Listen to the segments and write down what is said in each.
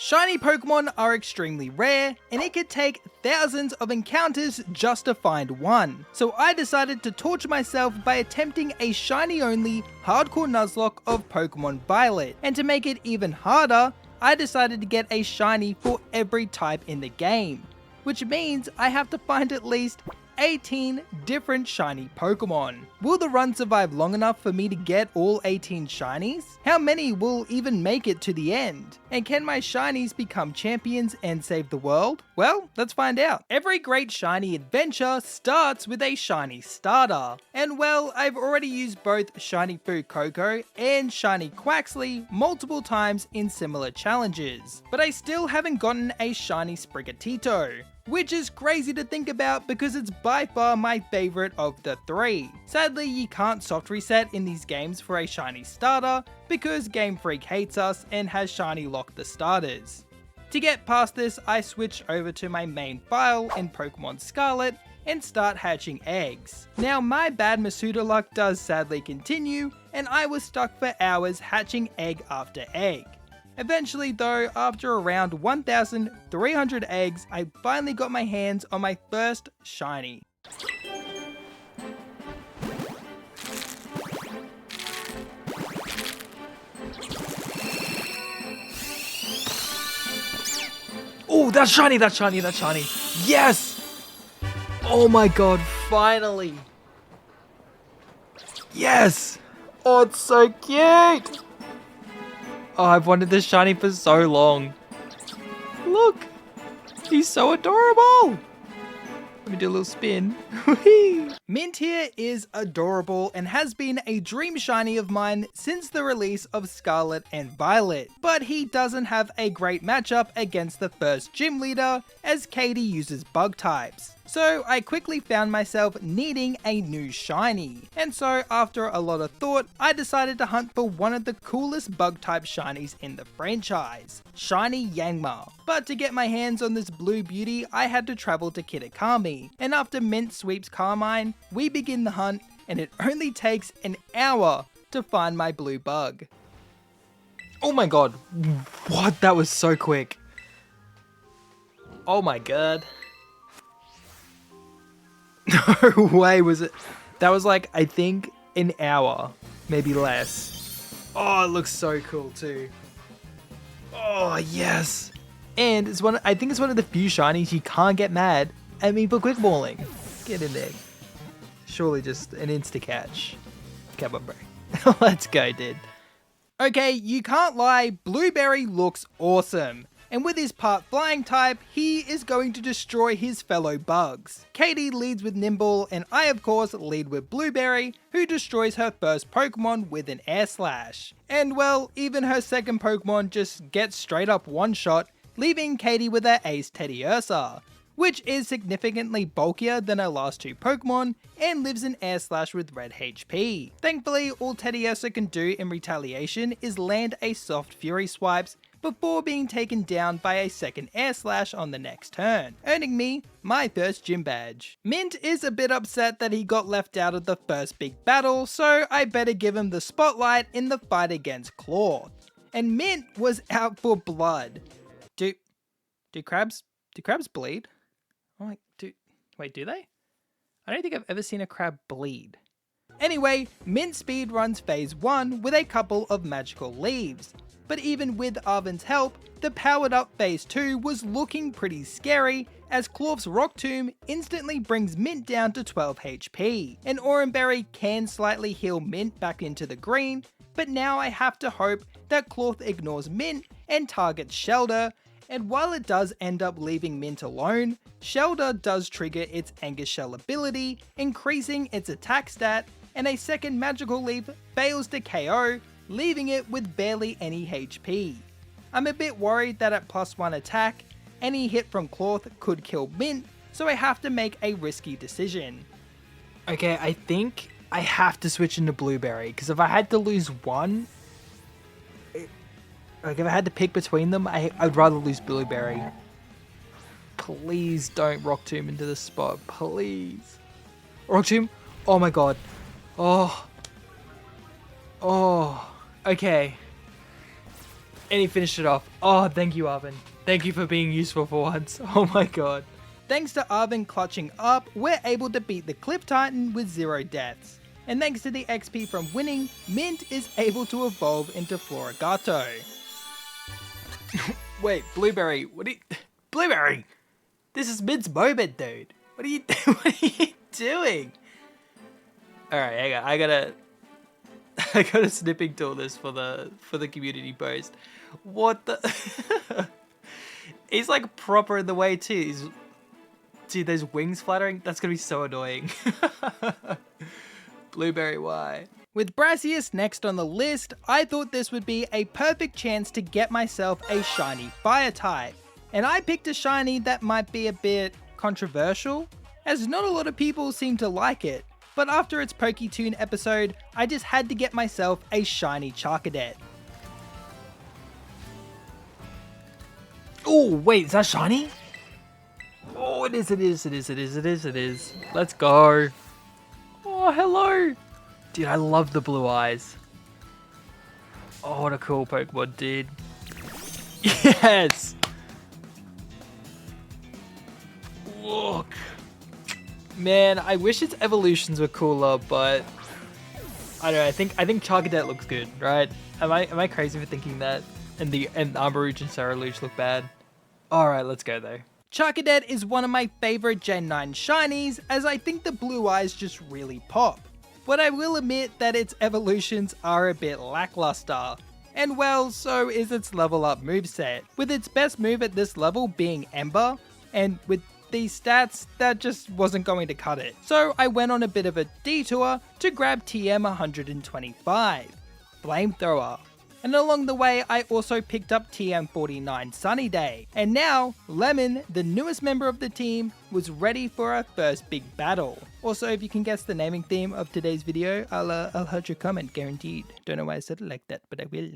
Shiny Pokemon are extremely rare, and it could take thousands of encounters just to find one. So I decided to torture myself by attempting a shiny only hardcore Nuzlocke of Pokémon Violet. And to make it even harder, I decided to get a shiny for every type in the game. Which means I have to find at least 18 different shiny Pokemon. Will the run survive long enough for me to get all 18 shinies? How many will even make it to the end? And can my shinies become champions and save the world? Well, let's find out. Every great shiny adventure starts with a shiny starter. And well, I've already used both Shiny Fuecoco and Shiny Quaxly multiple times in similar challenges. But I still haven't gotten a shiny Sprigatito, which is crazy to think about because it's by far my favorite of the three. Sadly, you can't soft reset in these games for a shiny starter because Game Freak hates us and has shiny locked the starters. To get past this, I switch over to my main file in Pokemon Scarlet and start hatching eggs. Now my bad Masuda luck does sadly continue, and I was stuck for hours hatching egg after egg. Eventually though, after around 1,300 eggs, I finally got my hands on my first shiny. Oh, that's shiny, that's shiny, that's shiny. Yes! Oh my god, finally. Yes! Oh, it's so cute! Oh, I've wanted this shiny for so long. Look! He's so adorable! Let me do a little spin. Mint here is adorable and has been a dream shiny of mine since the release of Scarlet and Violet. But he doesn't have a great matchup against the first gym leader, as Katie uses bug types. So I quickly found myself needing a new shiny. And so after a lot of thought, I decided to hunt for one of the coolest bug type shinies in the franchise, Shiny Yangma. But to get my hands on this blue beauty, I had to travel to Kitakami. And after Mint sweeps Carmine, we begin the hunt, and it only takes an hour to find my blue bug. Oh my god, what? That was so quick. Oh my god. No way was it. That was like, I think, an hour, maybe less. Oh, it looks so cool too. Oh, yes. And it's I think it's one of the few shinies you can't get mad at me for quick balling. Get in there. Surely just an insta catch. Come on, bro. Let's go, dude. Okay, you can't lie, Blueberry looks awesome. And with his part flying type, he is going to destroy his fellow bugs. Katie leads with Nimble, and I of course lead with Blueberry, who destroys her first Pokemon with an Air Slash. And well, even her second Pokemon just gets straight up one shot, leaving Katie with her ace Teddiursa, which is significantly bulkier than her last two Pokemon and lives in Air Slash with red HP. Thankfully, all Teddiursa can do in retaliation is land a soft Fury Swipes before being taken down by a second Air Slash on the next turn, earning me my first gym badge. Mint is a bit upset that he got left out of the first big battle, so I better give him the spotlight in the fight against Claw. And Mint was out for blood. Do crabs bleed? Oh, wait, do they? I don't think I've ever seen a crab bleed. Anyway, Mint speed runs phase 1 with a couple of magical leaves. But even with Arven's help, the powered up phase 2 was looking pretty scary, as Clorf's Rock Tomb instantly brings Mint down to 12 HP. And Oranberry can slightly heal Mint back into the green, but now I have to hope that Clorf ignores Mint and targets Shelder, and while it does end up leaving Mint alone, Shelder does trigger its Angus Shell ability, increasing its attack stat, and a second magical leaf fails to KO, leaving it with barely any HP. I'm a bit worried that at +1 attack, any hit from Clorf could kill Mint, so I have to make a risky decision. Okay, I think I have to switch into Blueberry, because if I had to lose one, like if I had to pick between them, I'd rather lose Blueberry. Please don't Rock Tomb into the spot, please. Rock Tomb? Oh my god. Oh. Okay. And he finished it off. Oh, thank you, Arvin. Thank you for being useful for once. Oh my god. Thanks to Arvin clutching up, we're able to beat the Cliff Titan with 0 deaths. And thanks to the XP from winning, Mint is able to evolve into Florigato. Wait, Blueberry, what are you... Blueberry! This is Mint's moment, dude. What are you doing? Alright, hang on, I gotta snipping tool this for the community post. What the... He's like proper in the way too. Dude, those wings fluttering, that's gonna be so annoying. Blueberry, why? With Brassius next on the list, I thought this would be a perfect chance to get myself a shiny fire type. And I picked a shiny that might be a bit controversial, as not a lot of people seem to like it. But after its PokeToon episode, I just had to get myself a shiny Charcadet. Oh, wait, is that shiny? Oh, it is. Let's go. Oh, hello. Dude, I love the blue eyes. Oh, what a cool Pokemon, dude. Yes. Look. Man, I wish its evolutions were cooler, but I don't know. I think Charcadet looks good, right? Am I crazy for thinking that? And Armarouge and Saraluge look bad. All right, let's go though. Charcadet is one of my favorite Gen 9 shinies, as I think the blue eyes just really pop. But I will admit that its evolutions are a bit lackluster. And well, so is its level up moveset, with its best move at this level being Ember, and with these stats, that just wasn't going to cut it. So I went on a bit of a detour to grab TM 125, Flamethrower. And along the way, I also picked up TM49 Sunny Day. And now, Lemon, the newest member of the team, was ready for our first big battle. Also, if you can guess the naming theme of today's video, I'll hurt your comment, guaranteed. Don't know why I said it like that, but I will.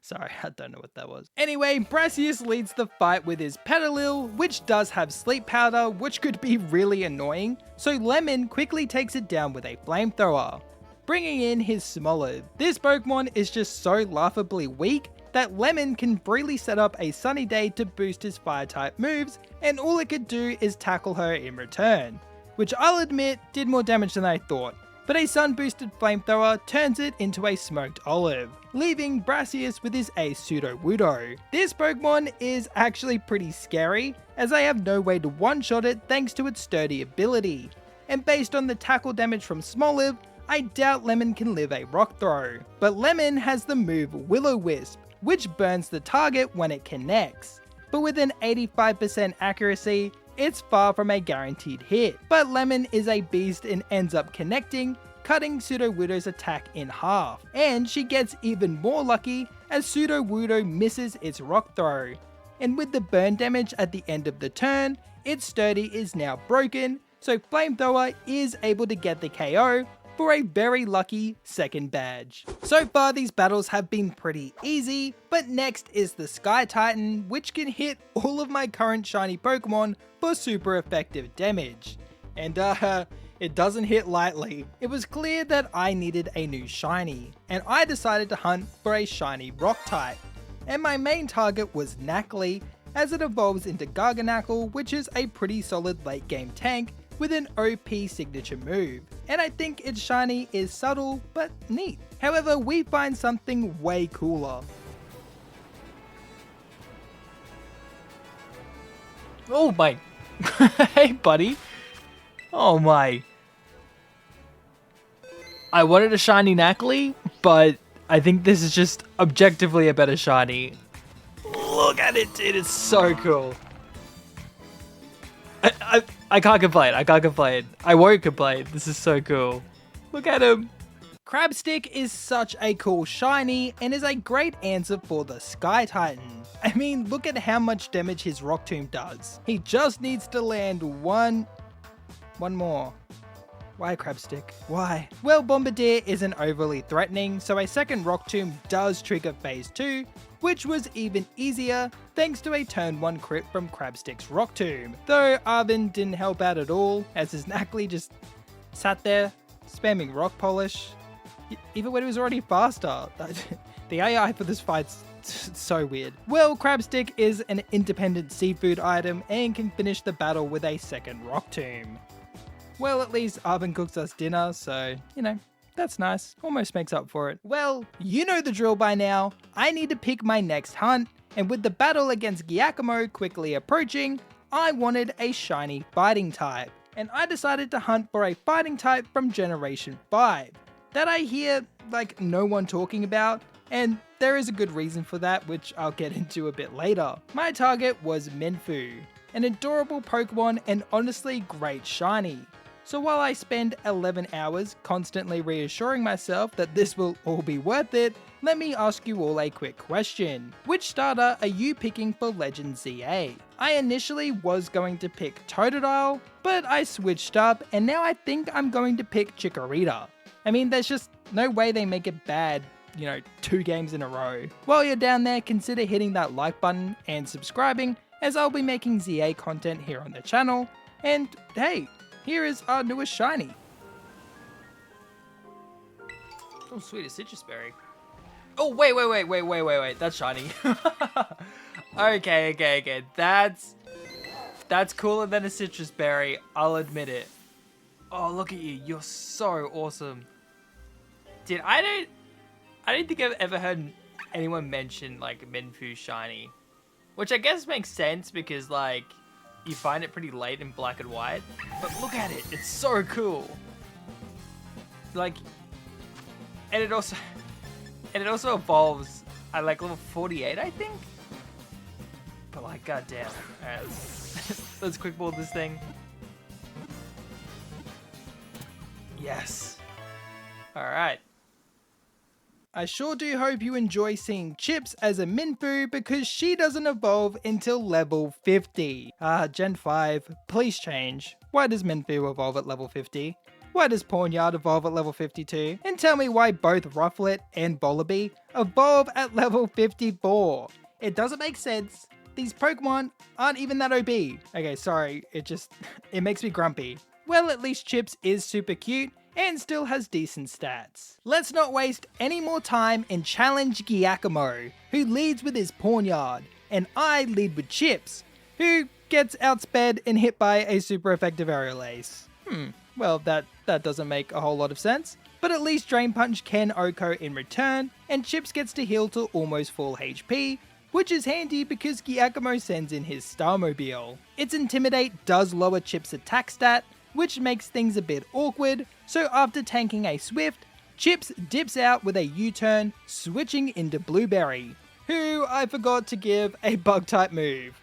Sorry, I don't know what that was. Anyway, Brassius leads the fight with his Petalil, which does have Sleep Powder, which could be really annoying. So Lemon quickly takes it down with a Flamethrower, bringing in his Smoliv. This Pokemon is just so laughably weak that Lemon can freely set up a Sunny Day to boost his Fire-type moves, and all it could do is tackle her in return, which I'll admit did more damage than I thought. But a Sun-boosted Flamethrower turns it into a Smoked Olive, leaving Brassius with his Ace Sudowoodo. This Pokemon is actually pretty scary, as I have no way to one-shot it thanks to its sturdy ability. And based on the tackle damage from Smoliv, I doubt Lemon can live a Rock Throw. But Lemon has the move Will-O-Wisp, which burns the target when it connects. But with an 85% accuracy, it's far from a guaranteed hit. But Lemon is a beast and ends up connecting, cutting Sudowoodo's attack in half. And she gets even more lucky as Sudowoodo misses its Rock Throw. And with the burn damage at the end of the turn, its sturdy is now broken, so Flamethrower is able to get the KO for a very lucky second badge. So far these battles have been pretty easy, but next is the Sky Titan, which can hit all of my current shiny Pokemon for super effective damage. And it doesn't hit lightly. It was clear that I needed a new shiny, and I decided to hunt for a shiny rock type. And my main target was Nacli, as it evolves into Garganacl, which is a pretty solid late game tank with an OP signature move, and I think its shiny is subtle but neat. However, we find something way cooler. Oh my, hey buddy, oh my. I wanted a shiny Nacli, but I think this is just objectively a better shiny. Look at it, dude, it's so cool. I can't complain, I won't complain, this is so cool. Look at him. Crabstick is such a cool shiny and is a great answer for the Sky Titan. I mean, look at how much damage his Rock Tomb does. He just needs to land one more. Why Crabstick? Why? Well, Bombardier isn't overly threatening, so a second Rock Tomb does trigger phase 2, which was even easier thanks to a turn 1 crit from Crabstick's Rock Tomb. Though Arvin didn't help out at all, as his Nacli just sat there spamming Rock Polish, even when he was already faster. The AI for this fight's so weird. Well, Crab Stick is an independent seafood item and can finish the battle with a second rock tomb. Well, at least Arvin cooks us dinner, so, you know, that's nice. Almost makes up for it. Well, you know the drill by now. I need to pick my next hunt, and with the battle against Giacomo quickly approaching, I wanted a shiny fighting type. And I decided to hunt for a fighting type from Generation 5 that I hear like no one talking about, and there is a good reason for that, which I'll get into a bit later. My target was Minfu, an adorable Pokemon and honestly great shiny. So while I spend 11 hours constantly reassuring myself that this will all be worth it, let me ask you all a quick question. Which starter are you picking for Legend ZA? I initially was going to pick Totodile, but I switched up and now I think I'm going to pick Chikorita. I mean, there's just no way they make it bad, 2 games in a row. While you're down there, consider hitting that like button and subscribing, as I'll be making ZA content here on the channel. And hey, here is our newest shiny. Oh, sweet, a citrus berry. Oh, wait, that's shiny. Okay. That's cooler than a citrus berry, I'll admit it. Oh, look at you, you're so awesome. Dude, I don't think I've ever heard anyone mention, like, Minfu shiny. Which I guess makes sense because, like, you find it pretty late in black and white. But look at it, it's so cool. Like, and it also evolves at like level 48, I think. But like, goddamn. Alright, let's quick ball this thing. Yes. Alright. I sure do hope you enjoy seeing Chips as a Minfu because she doesn't evolve until level 50. Gen 5, please change. Why does Minfu evolve at level 50? Why does Pawniard evolve at level 52? And tell me why both Rufflet and Volibee evolve at level 54. It doesn't make sense. These Pokemon aren't even that OP. Okay, sorry, it makes me grumpy. Well, at least Chips is super cute and still has decent stats. Let's not waste any more time and challenge Giacomo, who leads with his Pawniard, and I lead with Chips, who gets outsped and hit by a super effective aerial ace. Well, that doesn't make a whole lot of sense, but at least Drain Punch can OHKO in return, and Chips gets to heal to almost full HP, which is handy because Giacomo sends in his Starmobile. Its Intimidate does lower Chips' attack stat, which makes things a bit awkward, so after tanking a Swift, Chips dips out with a U-turn, switching into Blueberry, who I forgot to give a Bug-type move.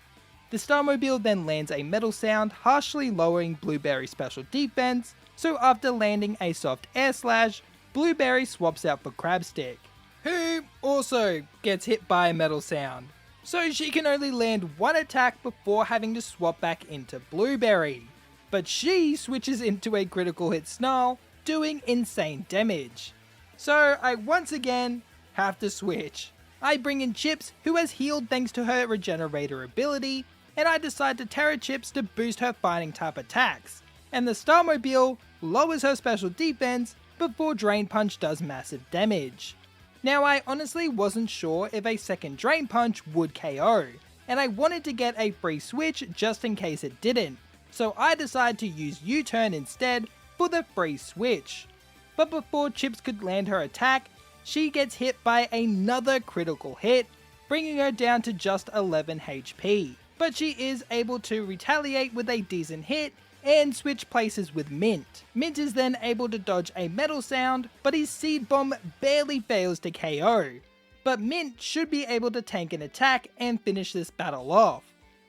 The Starmobile then lands a Metal Sound, harshly lowering Blueberry's special defense, so after landing a soft Air Slash, Blueberry swaps out for Crabstick, who also gets hit by a Metal Sound, so she can only land one attack before having to swap back into Blueberry. But she switches into a critical hit Snarl, doing insane damage. So I once again have to switch. I bring in Chips, who has healed thanks to her Regenerator ability, and I decide to Terra Chips to boost her fighting type attacks, and the Starmobile lowers her special defense before Drain Punch does massive damage. Now I honestly wasn't sure if a second Drain Punch would KO, and I wanted to get a free switch just in case it didn't, so I decided to use U-turn instead for the free switch. But before Chips could land her attack, she gets hit by another critical hit, bringing her down to just 11 HP. But she is able to retaliate with a decent hit and switch places with Mint. Mint is then able to dodge a Metal Sound, but his Seed Bomb barely fails to KO. But Mint should be able to tank an attack and finish this battle off.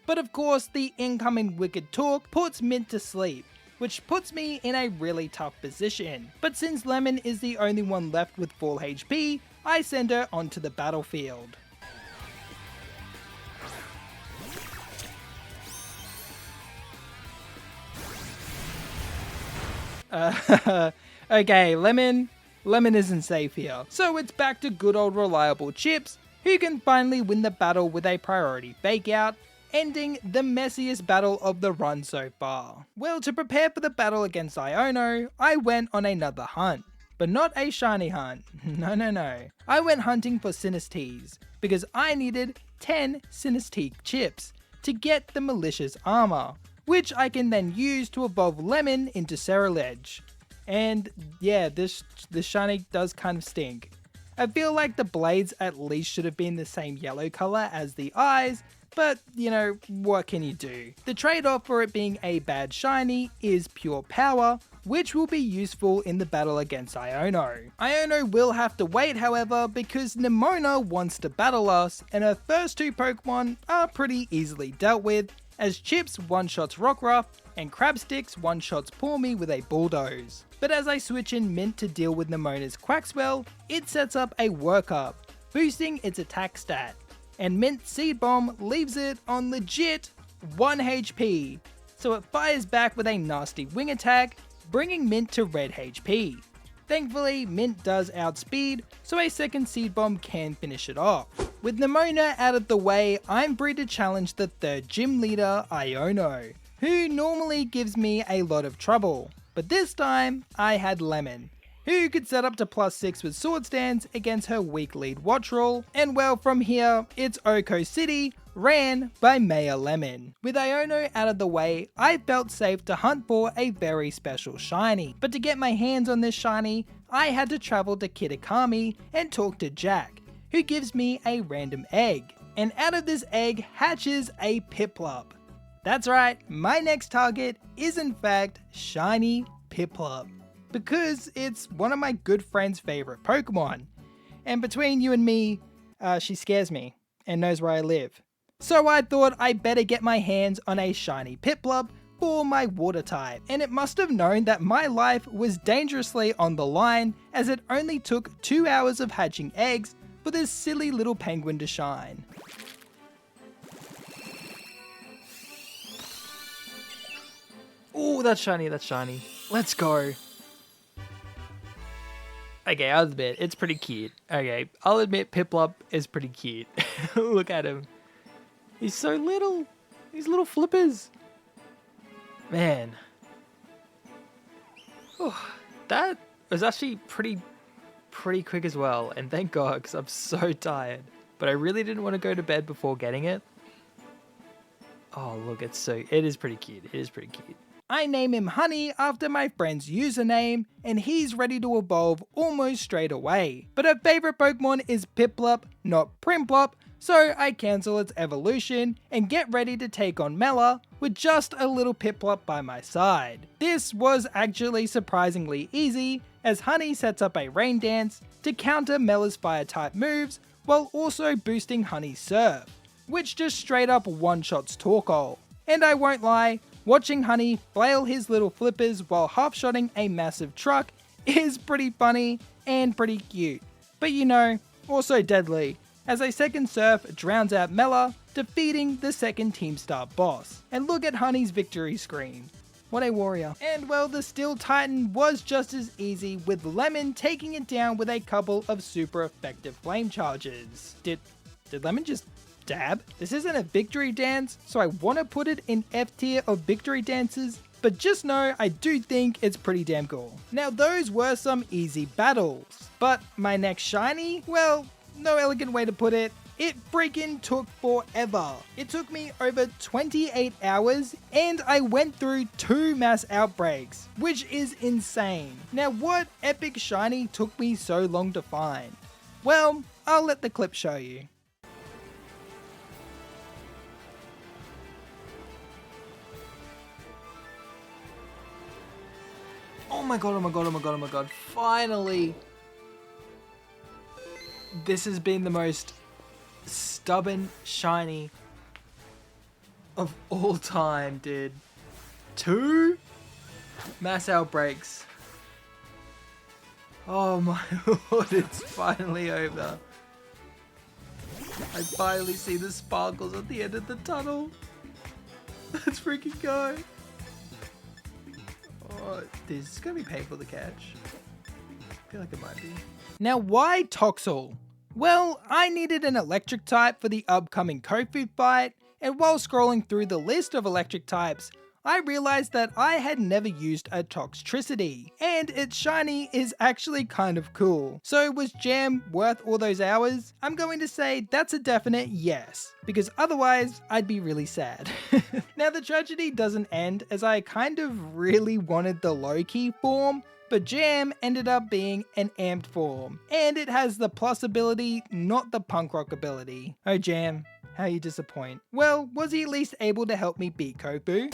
But of course, the incoming Wicked Talk puts Mint to sleep, which puts me in a really tough position. But since Lemon is the only one left with full HP, I send her onto the battlefield. Okay, Lemon isn't safe here. So it's back to good old reliable Chips, who can finally win the battle with a priority fake out, ending the messiest battle of the run so far. Well, to prepare for the battle against Iono, I went on another hunt. but not a shiny hunt. No. I went hunting for Sinistes because I needed 10 Sinistea chips to get the malicious armor, which I can then use to evolve Lemon into Ceruledge. And yeah, this shiny does kind of stink. I feel like the blades at least should have been the same yellow color as the eyes, but you know, what can you do? The trade-off for it being a bad shiny is pure power, which will be useful in the battle against Iono. Iono will have to wait, however, because Nemona wants to battle us, and her first two Pokemon are pretty easily dealt with, as Chips one-shots Rockruff, and Crabsticks one-shots Pawmi with a Bulldoze. But as I switch in Mint to deal with Nemona's Quaxwell, it sets up a workup, boosting its attack stat, and Mint Seed Bomb leaves it on legit 1 HP, so it fires back with a nasty wing attack, bringing Mint to red HP. Thankfully, Mint does outspeed, so a second Seed Bomb can finish it off. With Nemona out of the way, I'm free to challenge the third gym leader, Iono, who normally gives me a lot of trouble. But this time, I had Lemon, who could set up to +6 with Sword Stance against her weak lead Wattrel, and well, from here, it's Oko City, ran by Mayor Lemon. With Iono out of the way, I felt safe to hunt for a very special shiny. But to get my hands on this shiny, I had to travel to Kitakami and talk to Jack, who gives me a random egg. And out of this egg hatches a Piplup. That's right, my next target is in fact shiny Piplup, because it's one of my good friend's favorite Pokemon. And between you and me, she scares me and knows where I live. So I thought I better get my hands on a shiny Piplup for my water type, and it must have known that my life was dangerously on the line, as it only took 2 hours of hatching eggs for this silly little penguin to shine. Oh, that's shiny, that's shiny. Let's go. Okay, I'll admit, it's pretty cute. Okay, I'll admit Piplup is pretty cute. Look at him. He's so little. These little flippers. Man. Oh, that was actually pretty quick as well. And thank God, because I'm so tired. But I really didn't want to go to bed before getting it. Oh, look, it is pretty cute. It is pretty cute. I name him Honey after my friend's username, and he's ready to evolve almost straight away. But her favorite Pokemon is Piplup, not Primplup, so I cancel its evolution and get ready to take on Mela with just a little Piplup by my side. This was actually surprisingly easy, as Honey sets up a Rain Dance to counter Mela's fire type moves while also boosting Honey's Surf, which just straight up one-shots Torkoal. And I won't lie, watching Honey flail his little flippers while half-shotting a massive truck is pretty funny and pretty cute. But you know, also deadly, as a second Surf drowns out Mela, defeating the second Team Star boss. And look at Honey's victory screen. What a warrior. And well, the Steel Titan was just as easy, with Lemon taking it down with a couple of super effective flame charges. Did Lemon just dab? This isn't a victory dance, so I want to put it in F tier of victory dances, but just know I do think it's pretty damn cool. Now those were some easy battles, but my next shiny, well, no elegant way to put it, it freaking took forever. It took me over 28 hours and I went through 2 mass outbreaks, which is insane. Now what epic shiny took me so long to find? Well, I'll let the clip show you. Oh my god, oh my god, oh my god, oh my god. Finally! This has been the most stubborn shiny of all time, dude. 2 mass outbreaks. Oh my lord, it's finally over. I finally see the sparkles at the end of the tunnel. Let's freaking go. Oh, this is gonna be painful to catch. I feel like it might be. Now, why Toxel? Well, I needed an electric type for the upcoming Kofu fight, and while scrolling through the list of electric types, I realized that I had never used a Toxtricity, and its shiny is actually kind of cool. So was Jam worth all those hours? I'm going to say that's a definite yes, because otherwise I'd be really sad. Now the tragedy doesn't end, as I kind of really wanted the low-key form, but Jam ended up being an amped form, and it has the plus ability, not the punk rock ability. Oh Jam, how you disappoint. Well, was he at least able to help me beat Koku?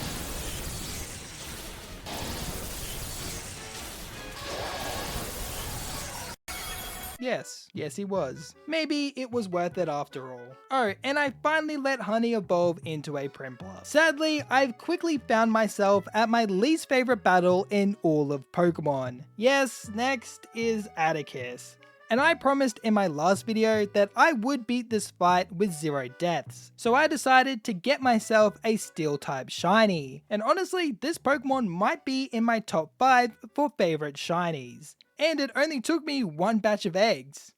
Yes he was. Maybe it was worth it after all. Oh, and I finally let Honey evolve into a Primpler. Sadly, I've quickly found myself at my least favorite battle in all of Pokemon. Yes, next is Atticus. And I promised in my last video that I would beat this fight with 0 deaths. So I decided to get myself a Steel type shiny. And honestly, this Pokemon might be in my top 5 for favorite shinies. And it only took me 1 batch of eggs.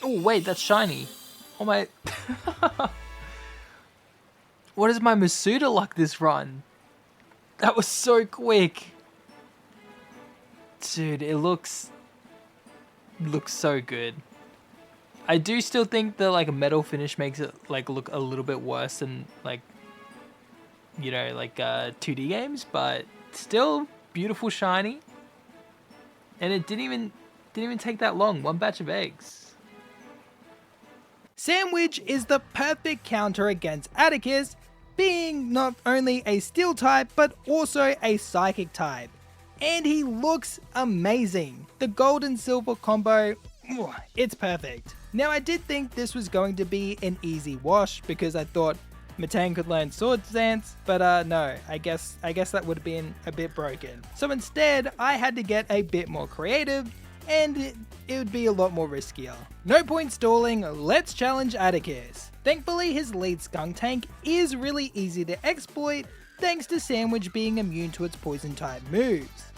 Oh wait, that's shiny. Oh my... What is my Masuda luck this run? That was so quick. Dude, it looks so good. I do still think the like metal finish makes it like look a little bit worse than like, you know, like 2D games, but still beautiful shiny. And it didn't even take that long. 1 batch of eggs. Sandwich is the perfect counter against Atticus, being not only a Steel type but also a Psychic type. And he looks amazing. The gold and silver combo, it's perfect. Now I did think this was going to be an easy wash because I thought Metang could learn Sword Dance, but no, I guess that would have been a bit broken. So instead, I had to get a bit more creative, and it would be a lot more riskier. No point stalling, let's challenge Atticus. Thankfully, his lead Skuntank is really easy to exploit, thanks to Sandwich being immune to its poison type moves.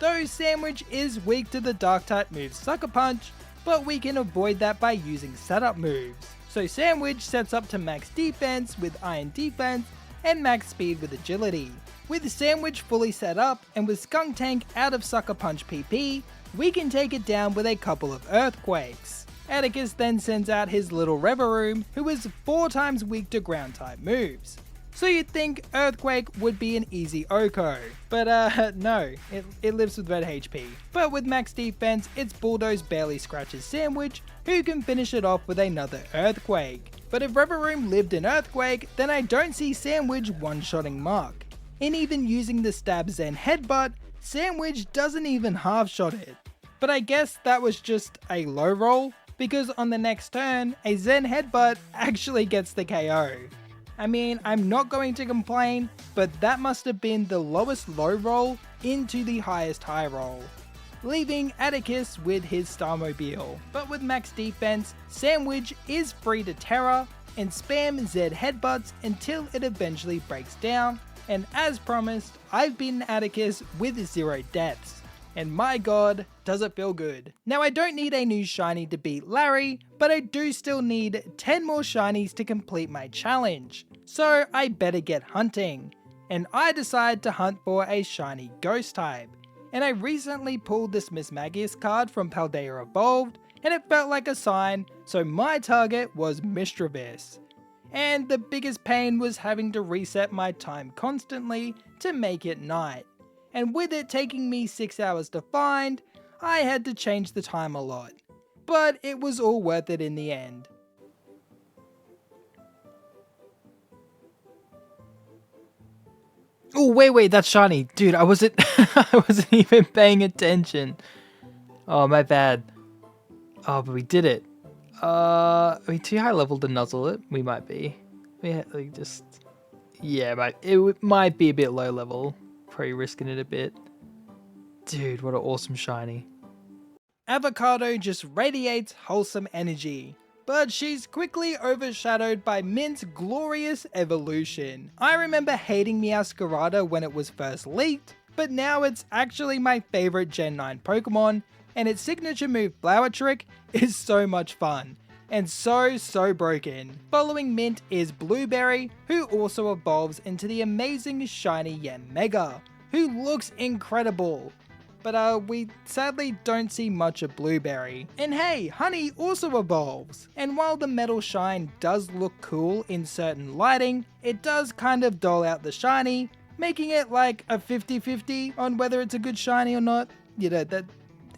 Though Sandwich is weak to the dark type move Sucker Punch, but we can avoid that by using setup moves. So Sandwich sets up to max defense with Iron Defense and max speed with Agility. With Sandwich fully set up and with Skuntank out of Sucker Punch PP, we can take it down with a couple of Earthquakes. Atticus then sends out his little Reveroom, who is 4 times weak to ground type moves. So you'd think Earthquake would be an easy OHKO, but no, it lives with red HP. But with max defense, its Bulldoze barely scratches Sandwich, who can finish it off with another Earthquake. But if Reveroom lived in Earthquake, then I don't see Sandwich one-shotting Mark. And even using the stab Zen Headbutt, Sandwich doesn't even half-shot it. But I guess that was just a low roll, because on the next turn, a Zen Headbutt actually gets the KO. I mean, I'm not going to complain, but that must have been the lowest low roll into the highest high roll, leaving Atticus with his Starmobile. But with max defense, Sandwich is free to Terra and spam Z Headbutts until it eventually breaks down, and as promised, I've beaten Atticus with 0 deaths. And my god, does it feel good. Now I don't need a new shiny to beat Larry, but I do still need 10 more shinies to complete my challenge. So I better get hunting. And I decide to hunt for a shiny ghost type. And I recently pulled this Miss Magius card from Paldea Evolved, and it felt like a sign, so my target was Mischievous. And the biggest pain was having to reset my time constantly to make it night. And with it taking me 6 hours to find, I had to change the time a lot. But it was all worth it in the end. Oh wait, that's shiny. Dude, I wasn't I wasn't even paying attention. Oh, my bad. Oh, but we did it. Are we too high level to nuzzle it? We might be. Yeah, but it might be a bit low level. Probably risking it a bit. Dude, what an awesome shiny. Avocado just radiates wholesome energy, but she's quickly overshadowed by Mint's glorious evolution. I remember hating Meowscarada when it was first leaked, but now it's actually my favorite Gen 9 Pokemon, and its signature move Flower Trick is so much fun. And so broken. Following Mint is Blueberry, who also evolves into the amazing shiny Yanmega, who looks incredible. But we sadly don't see much of Blueberry. And hey, Honey also evolves. And while the metal shine does look cool in certain lighting, it does kind of dull out the shiny, making it like a 50-50 on whether it's a good shiny or not. You know, that,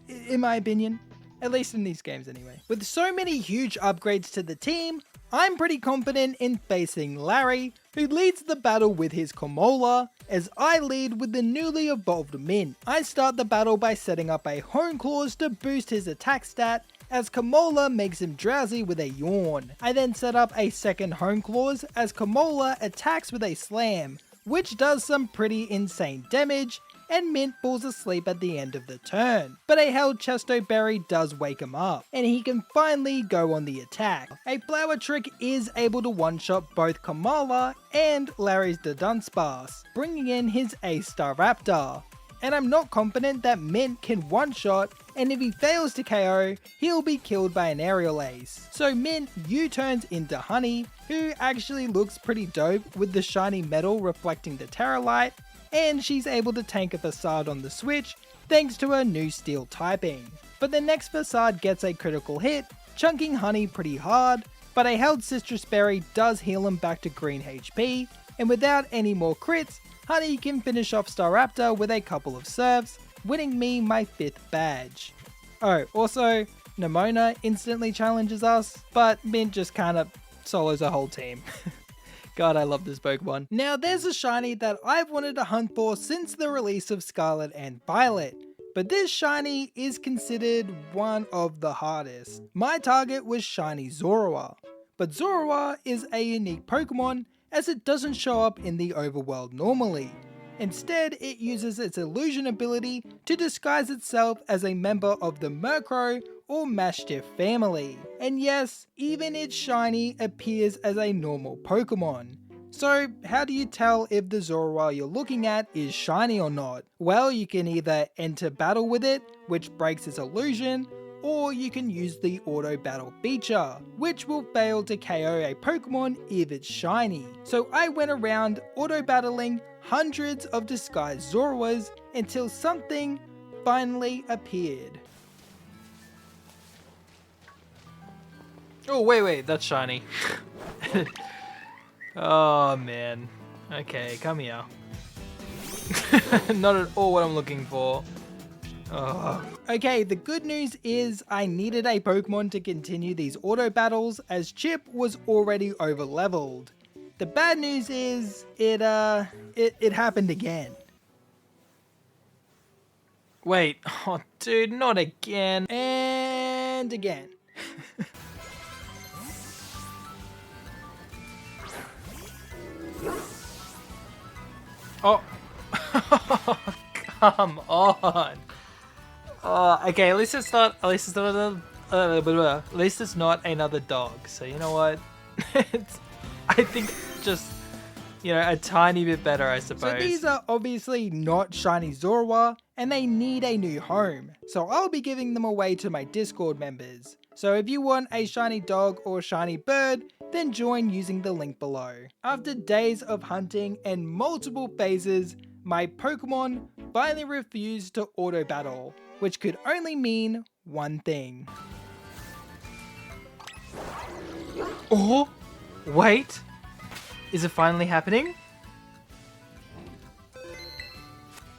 in my opinion. At least in these games anyway. With so many huge upgrades to the team, I'm pretty confident in facing Larry, who leads the battle with his Komola, as I lead with the newly evolved Mint. I start the battle by setting up a Hone Claws to boost his attack stat, as Komola makes him drowsy with a yawn. I then set up a second Hone Claws as Komola attacks with a Slam, which does some pretty insane damage, and Mint falls asleep at the end of the turn. But a held Chesto Berry does wake him up, and he can finally go on the attack. A Flower Trick is able to one-shot both Kamala and Larry's Dunsparce, bringing in his A-Star Raptor. And I'm not confident that Mint can one-shot, and if he fails to KO, he'll be killed by an Aerial Ace. So Mint U-turns into Honey, who actually looks pretty dope with the shiny metal reflecting the Terra Light, and she's able to tank a Facade on the switch thanks to her new steel typing. But the next Facade gets a critical hit, chunking Honey pretty hard, but a held Citrus Berry does heal him back to green HP, and without any more crits, Honey can finish off Staraptor with a couple of serves, winning me my 5th badge. Oh, also, Nemona instantly challenges us, but Mint just kinda solos a whole team. God, I love this Pokemon. Now there's a shiny that I've wanted to hunt for since the release of Scarlet and Violet, but this shiny is considered one of the hardest. My target was shiny Zorua, but Zorua is a unique Pokemon as it doesn't show up in the overworld normally. Instead, it uses its illusion ability to disguise itself as a member of the Murkrow or Mastiff family. And yes, even its shiny appears as a normal Pokemon. So how do you tell if the Zorua you're looking at is shiny or not? Well, you can either enter battle with it, which breaks its illusion, or you can use the auto battle feature, which will fail to KO a Pokemon if it's shiny. So I went around auto battling hundreds of disguised Zoruas until something finally appeared. Oh, wait, that's shiny. Oh, man. Okay, come here. Not at all what I'm looking for. Oh. Okay, the good news is I needed a Pokemon to continue these auto battles as Chip was already over leveled. The bad news is it happened again. Wait, oh dude, not again. And again. Oh. Come on. Okay, at least it's not another dog. So you know what? I think just, you know, a tiny bit better, I suppose. So these are obviously not shiny Zorua, and they need a new home. So I'll be giving them away to my Discord members. So if you want a shiny dog or shiny bird, then join using the link below. After days of hunting and multiple phases, my Pokemon finally refused to auto battle, which could only mean one thing. Oh, wait. Is it finally happening?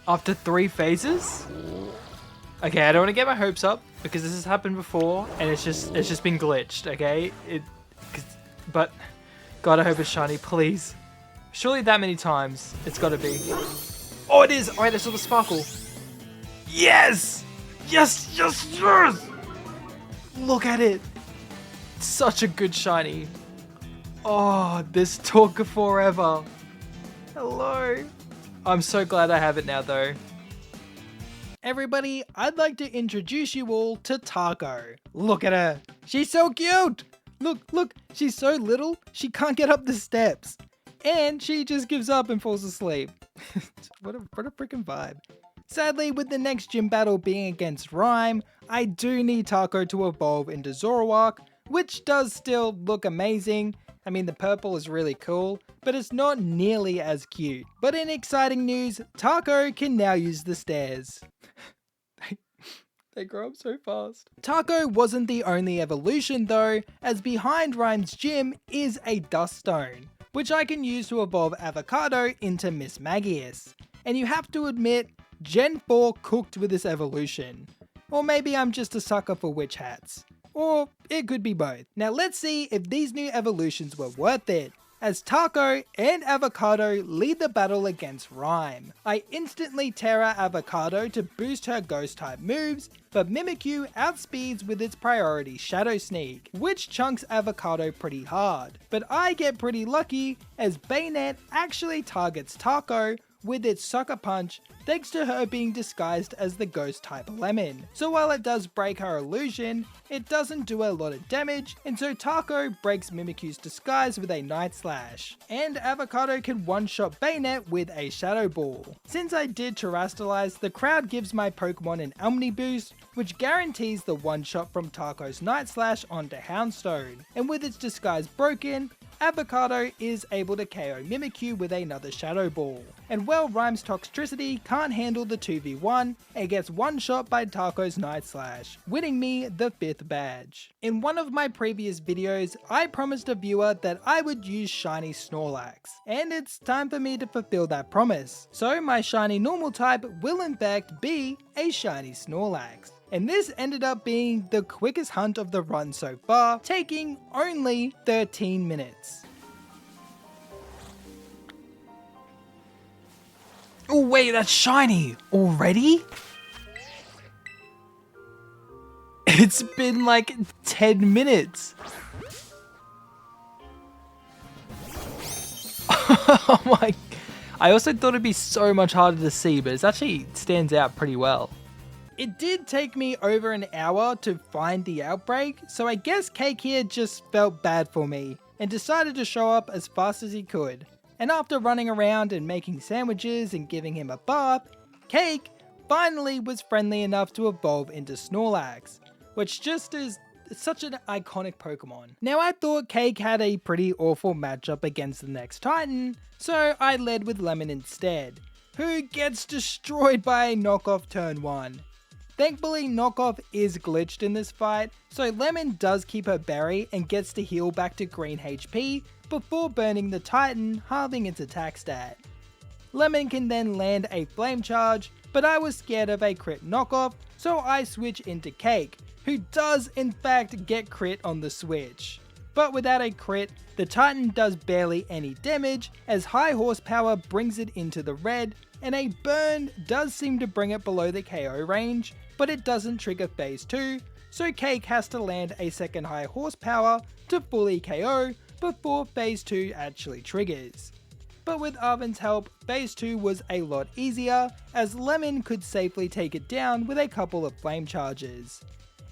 After 3 phases? Okay, I don't want to get my hopes up because this has happened before and it's just been glitched, okay? But God, I hope it's shiny, please. Surely that many times it's got to be. Oh, it is. All right, I saw the sparkle. Yes! Yes, yes, yes! Look at it. Such a good shiny. Oh, this took forever. Hello. I'm so glad I have it now, though. Everybody, I'd like to introduce you all to Taco. Look at her. She's so cute. Look, she's so little, she can't get up the steps. And she just gives up and falls asleep. What a freaking vibe. Sadly, with the next gym battle being against Rhyme, I do need Taco to evolve into Zoroark, which does still look amazing. I mean, the purple is really cool, but it's not nearly as cute. But in exciting news, Taco can now use the stairs. They grow up so fast. Taco wasn't the only evolution though, as behind Rhyme's gym is a Dust Stone, which I can use to evolve Avocado into Miss Magius. And you have to admit, Gen 4 cooked with this evolution. Or maybe I'm just a sucker for witch hats. Or it could be both. Now let's see if these new evolutions were worth it, as Taco and Avocado lead the battle against Rhyme. I instantly Terra Avocado to boost her ghost type moves, but Mimikyu outspeeds with its priority Shadow Sneak, which chunks Avocado pretty hard. But I get pretty lucky as Bayonet actually targets Taco with its Sucker Punch thanks to her being disguised as the ghost type Lemon. So while it does break her illusion, it doesn't do a lot of damage, and so Taco breaks Mimikyu's disguise with a Night Slash. And Avocado can one-shot Bayonet with a Shadow Ball. Since I did Terrestrialize, the crowd gives my Pokemon an Omni Boost, which guarantees the one-shot from Taco's Night Slash onto Houndstone. And with its disguise broken, Avocado is able to KO Mimikyu with another Shadow Ball. And while Rhyme's Toxtricity can't handle the 2v1, it gets one shot by Taco's Night Slash, winning me the 5th badge. In one of my previous videos, I promised a viewer that I would use shiny Snorlax, and it's time for me to fulfill that promise. So my shiny normal type will in fact be a shiny Snorlax. And this ended up being the quickest hunt of the run so far, taking only 13 minutes. Oh wait, that's shiny! Already? It's been like 10 minutes. Oh my... I also thought it'd be so much harder to see, but it actually stands out pretty well. It did take me over an hour to find the outbreak, so I guess Cake here just felt bad for me, and decided to show up as fast as he could. And after running around and making sandwiches and giving him a bath, Cake finally was friendly enough to evolve into Snorlax, which just is such an iconic Pokemon. Now I thought Cake had a pretty awful matchup against the next Titan, so I led with Lemon instead, who gets destroyed by a knockoff turn 1. Thankfully, Knockoff is glitched in this fight, so Lemon does keep her berry and gets to heal back to green HP before burning the Titan, halving its attack stat. Lemon can then land a Flame Charge, but I was scared of a crit Knockoff, so I switch into Cake, who does in fact get crit on the switch. But without a crit, the Titan does barely any damage, as high horsepower brings it into the red, and a burn does seem to bring it below the KO range, but it doesn't trigger phase 2, so Cake has to land a second high horsepower to fully KO before phase 2 actually triggers. But with Arven's help, phase 2 was a lot easier, as Lemon could safely take it down with a couple of flame charges.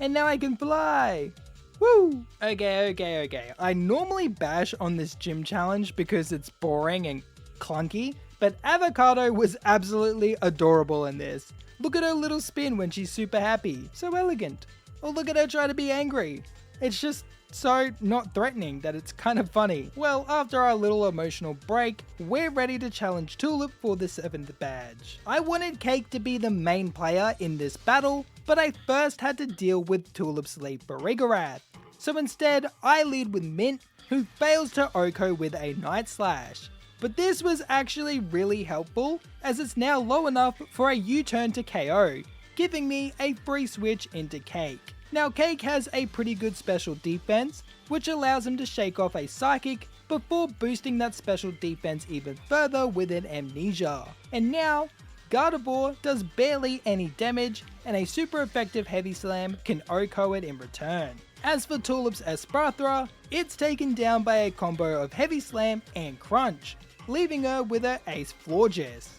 And now I can fly! Woo! Okay. I normally bash on this gym challenge because it's boring and clunky, but Avocado was absolutely adorable in this. Look at her little spin when she's super happy. So elegant. Or look at her try to be angry. It's just so not threatening that it's kind of funny. Well, after our little emotional break, we're ready to challenge Tulip for the 7th badge. I wanted Cake to be the main player in this battle, but I first had to deal with Tulip's lead Barigarath. So instead, I lead with Mint, who fails to OHKO with a Night Slash. But this was actually really helpful, as it's now low enough for a U-turn to KO, giving me a free switch into Cake. Now Cake has a pretty good special defense, which allows him to shake off a Psychic before boosting that special defense even further with an Amnesia. And now, Gardevoir does barely any damage, and a super effective Heavy Slam can OHKO it in return. As for Tulip's Espathra, it's taken down by a combo of Heavy Slam and Crunch, leaving her with her Ace Florges,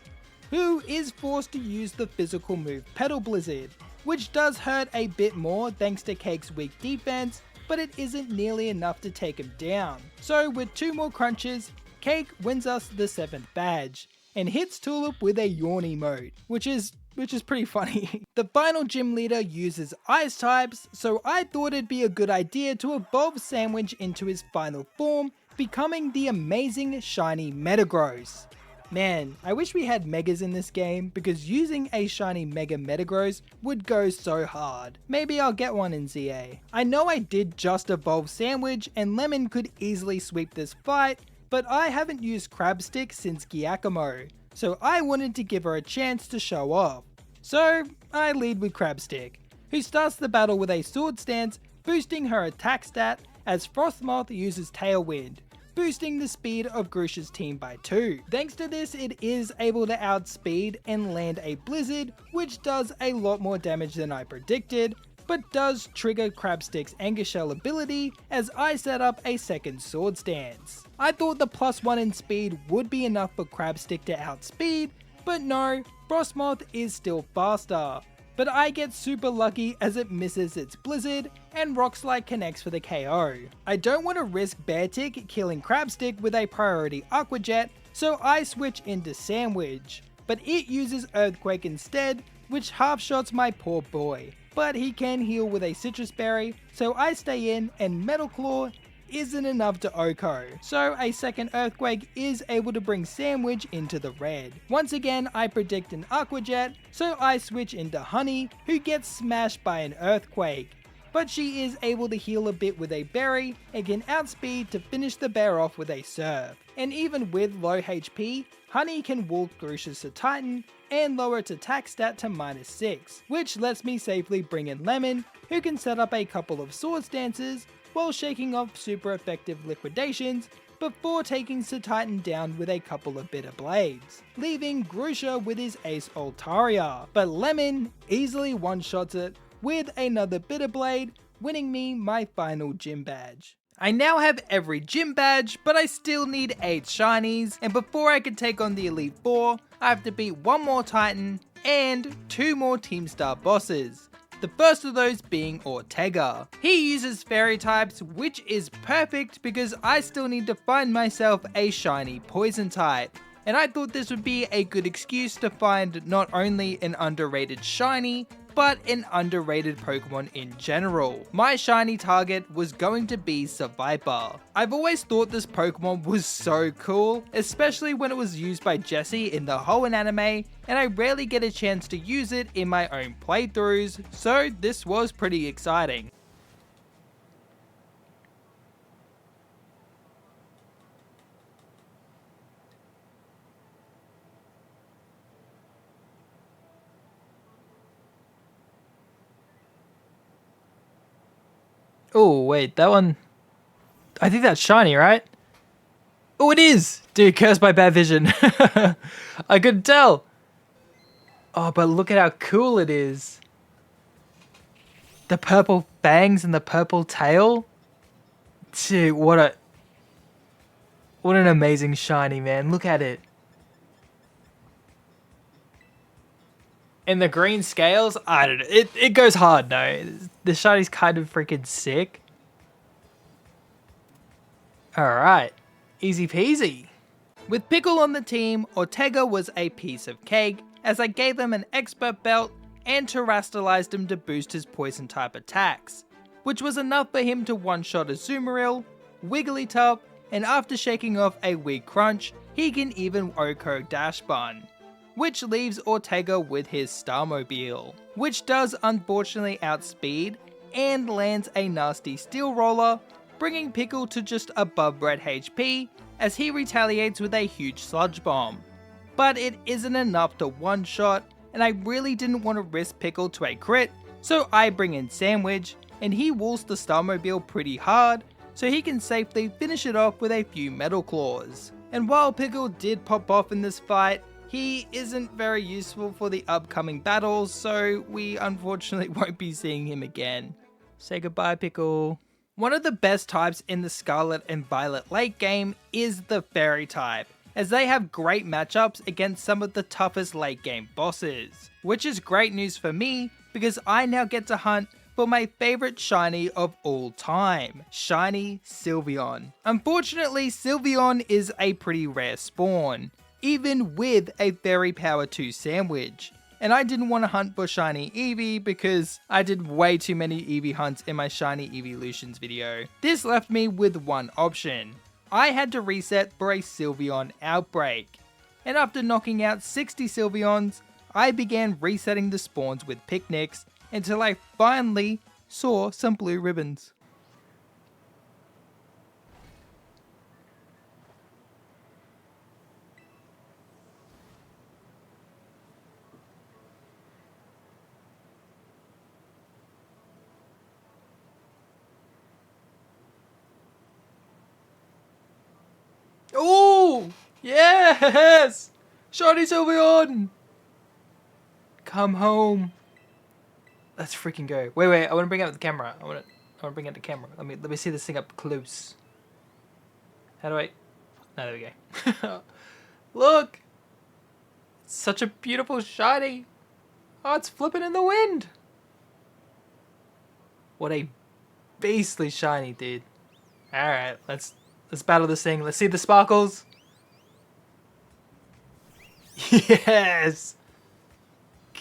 who is forced to use the physical move Petal Blizzard, which does hurt a bit more thanks to Cake's weak defense, but it isn't nearly enough to take him down. So with 2 more crunches, Cake wins us the 7th badge, and hits Tulip with a yawn emote, which is which is pretty funny. The final gym leader uses ice types, so I thought it'd be a good idea to evolve Sandwich into his final form, becoming the amazing shiny Metagross. Man, I wish we had Megas in this game, because using a shiny Mega Metagross would go so hard. Maybe I'll get one in ZA. I know I did just evolve Sandwich, and Lemon could easily sweep this fight, but I haven't used Crabstick since Giacomo, so I wanted to give her a chance to show off. So I lead with Crabstick, who starts the battle with a Sword Stance, boosting her attack stat as Frostmoth uses Tailwind, boosting the speed of Grusha's team by 2. Thanks to this, it is able to outspeed and land a Blizzard, which does a lot more damage than I predicted, but does trigger Crabstick's Anger Shell ability as I set up a second Sword Stance. I thought the +1 in speed would be enough for Crabstick to outspeed, but no, Frostmoth is still faster. But I get super lucky as it misses its Blizzard and Rock Slide connects for the KO. I don't want to risk Beartick killing Crabstick with a priority Aqua Jet, so I switch into Sandwich, but it uses Earthquake instead, which half shots my poor boy. But he can heal with a Citrus Berry, so I stay in, and Metal Claw isn't enough to OHKO, so a second Earthquake is able to bring Sandwich into the red. Once again, I predict an Aqua Jet, so I switch into Honey, who gets smashed by an Earthquake. But she is able to heal a bit with a Berry, and can outspeed to finish the bear off with a Surf. And even with low HP, Honey can wolf Grusha's to Titan, and lower its attack stat to -6, which lets me safely bring in Lemon, who can set up a couple of Sword Stances, while shaking off super effective liquidations before taking Titan down with a couple of Bitter Blades, leaving Grusha with his ace Altaria. But Lemon easily one-shots it with another Bitter Blade, winning me my final gym badge. I now have every gym badge, but I still need 8 shinies, and before I can take on the Elite 4, I have to beat 1 more Titan and 2 more Team Star bosses. The first of those being Ortega. He uses fairy types, which is perfect because I still need to find myself a shiny poison type. And I thought this would be a good excuse to find not only an underrated shiny, but an underrated Pokemon in general. My shiny target was going to be Seviper. I've always thought this Pokemon was so cool, especially when it was used by Jessie in the Hoenn anime, and I rarely get a chance to use it in my own playthroughs, so this was pretty exciting. Oh, wait, that one... I think that's shiny, right? Oh, it is! Dude, cursed by bad vision. I couldn't tell. Oh, but look at how cool it is. The purple fangs and the purple tail. Dude, what an amazing shiny, man. Look at it. And the green scales, I don't know. It goes hard, no. The shiny's kind of freaking sick. Alright, easy peasy. With Pickle on the team, Ortega was a piece of cake, as I gave him an expert belt and terastallized him to boost his poison type attacks, which was enough for him to one-shot a Azumarill, Wigglytuff, and after shaking off a weak crunch, he can even OHKO Dash Bun, which leaves Ortega with his Starmobile, which does unfortunately outspeed and lands a nasty Steel Roller, bringing Pickle to just above red HP as he retaliates with a huge Sludge Bomb. But it isn't enough to one-shot, and I really didn't want to risk Pickle to a crit, so I bring in Sandwich, and he wolves the Starmobile pretty hard, so he can safely finish it off with a few Metal Claws. And while Pickle did pop off in this fight, he isn't very useful for the upcoming battles, so we unfortunately won't be seeing him again. Say goodbye, Pickle. One of the best types in the Scarlet and Violet late game is the Fairy type, as they have great matchups against some of the toughest late game bosses. Which is great news for me, because I now get to hunt for my favourite shiny of all time, shiny Sylveon. Unfortunately, Sylveon is a pretty rare spawn, even with a Fairy Power 2 Sandwich, and I didn't want to hunt for shiny Eevee because I did way too many Eevee hunts in my shiny evolutions video. This left me with one option. I had to reset for a Sylveon outbreak, and after knocking out 60 Sylveons, I began resetting the spawns with picnics until I finally saw some blue ribbons. Oh, yes! Shiny Sylveon! Come home. Let's freaking go. Wait, I want to bring out the camera. I want to bring out the camera. Let me see this thing up close. How do I... No, there we go. Look! It's such a beautiful shiny. Oh, it's flipping in the wind. What a beastly shiny, dude. Alright, let's battle this thing. Let's see the sparkles. Yes!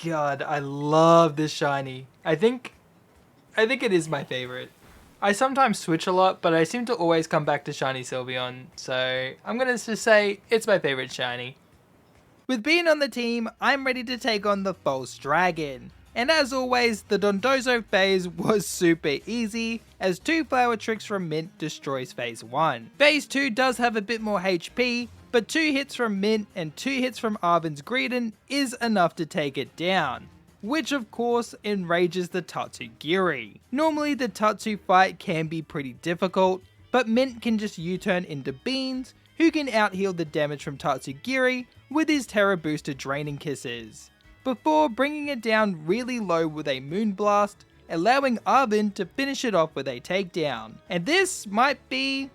God, I love this shiny. I think it is my favorite. I sometimes switch a lot, but I seem to always come back to shiny Sylveon, so I'm gonna just say it's my favorite shiny. With being on the team, I'm ready to take on the false dragon. And as always, the Dondozo phase was super easy, as 2 flower tricks from Mint destroys phase 1. Phase 2 does have a bit more HP, but 2 hits from Mint and 2 hits from Arven's Greedent is enough to take it down, which of course enrages the Tatsugiri. Normally the Tatsu fight can be pretty difficult, but Mint can just U-turn into Beans, who can out-heal the damage from Tatsugiri with his Terra Booster Draining Kisses, before bringing it down really low with a Moonblast, allowing Arven to finish it off with a takedown. And this might be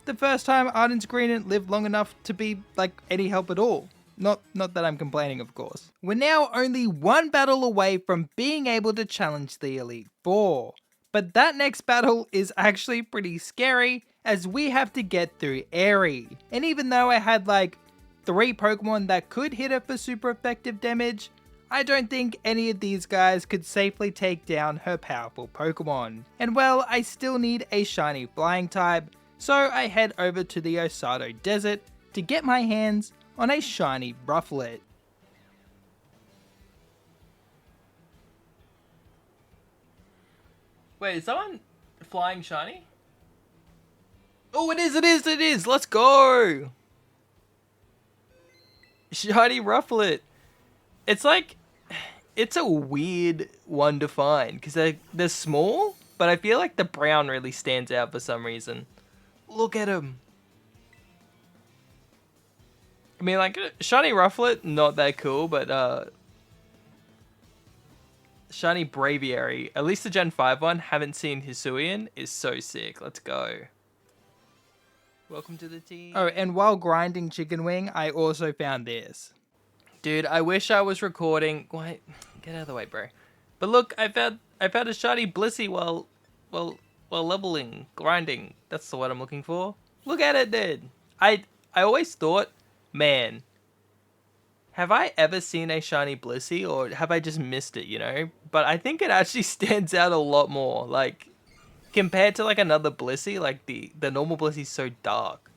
the first time Arven's Greedent lived long enough to be like any help at all. Not that I'm complaining, of course. We're now only 1 battle away from being able to challenge the Elite Four, but that next battle is actually pretty scary, as we have to get through Airy. And even though I had like 3 Pokemon that could hit her for super effective damage, I don't think any of these guys could safely take down her powerful Pokemon. And well, I still need a shiny flying type, so I head over to the Osato Desert to get my hands on a shiny Rufflet. Wait, is someone flying shiny? Oh, it is! Let's go! Shiny Rufflet. It's like, it's a weird one to find, because they're small, but I feel like the brown really stands out for some reason. Look at him. I mean, like, shiny Rufflet, not that cool, but shiny Braviary, at least the Gen 5 one, haven't seen Hisuian, is so sick. Let's go. Welcome to the team. Oh, and while grinding Chicken Wing, I also found this. Dude, I wish I was recording. Wait, get out of the way, bro. But look, I found a shiny Blissey while leveling, grinding. That's the word I'm looking for. Look at it, dude. I always thought, man, have I ever seen a shiny Blissey, or have I just missed it, you know? But I think it actually stands out a lot more. Like, compared to like another Blissey, like the normal Blissey's so dark.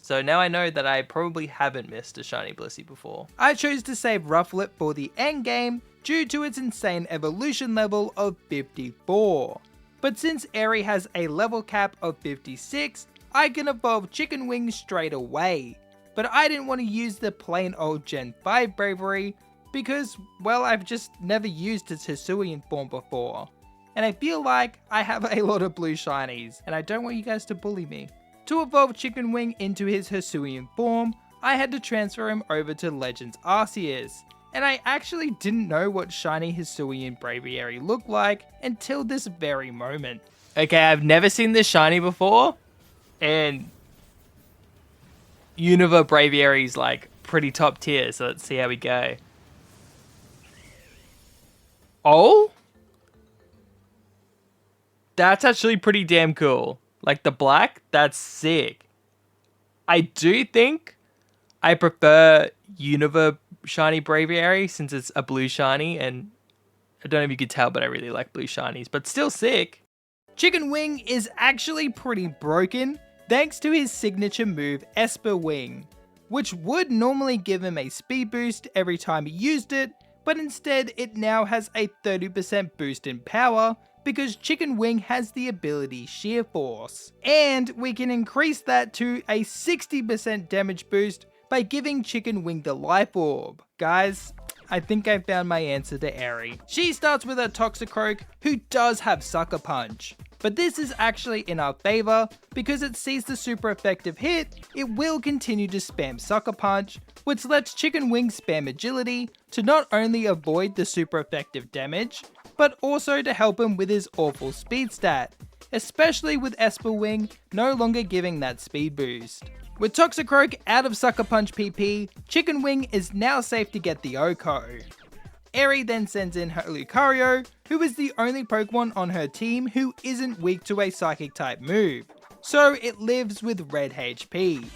So now I know that I probably haven't missed a shiny Blissey before. I chose to save Rufflet for the end game due to its insane evolution level of 54. But since Airy has a level cap of 56, I can evolve Chicken Wing straight away. But I didn't want to use the plain old Gen 5 Bravery because, well, I've just never used its Hisuian form before. And I feel like I have a lot of blue shinies, and I don't want you guys to bully me. To evolve Chicken Wing into his Hisuian form, I had to transfer him over to Legends Arceus, and I actually didn't know what shiny Hisuian Braviary looked like until this very moment. Okay, I've never seen this shiny before, and Unova Braviary's like pretty top tier, so let's see how we go. Oh? That's actually pretty damn cool. Like the black, that's sick. I do think I prefer Unova shiny Braviary since it's a blue shiny, and I don't know if you could tell, but I really like blue shinies, but still sick. Chicken Wing is actually pretty broken thanks to his signature move Esper Wing, which would normally give him a speed boost every time he used it, but instead it now has a 30% boost in power because Chicken Wing has the ability Sheer Force. And we can increase that to a 60% damage boost by giving Chicken Wing the Life Orb. Guys, I think I found my answer to Airy. She starts with a Toxicroak who does have Sucker Punch. But this is actually in our favor because it sees the super effective hit, it will continue to spam Sucker Punch, which lets Chicken Wing spam Agility to not only avoid the super effective damage, but also to help him with his awful speed stat, especially with Esper Wing no longer giving that speed boost. With Toxicroak out of Sucker Punch PP, Chicken Wing is now safe to get the OHKO. Eri then sends in her Lucario, who is the only Pokemon on her team who isn't weak to a Psychic type move, so it lives with red HP.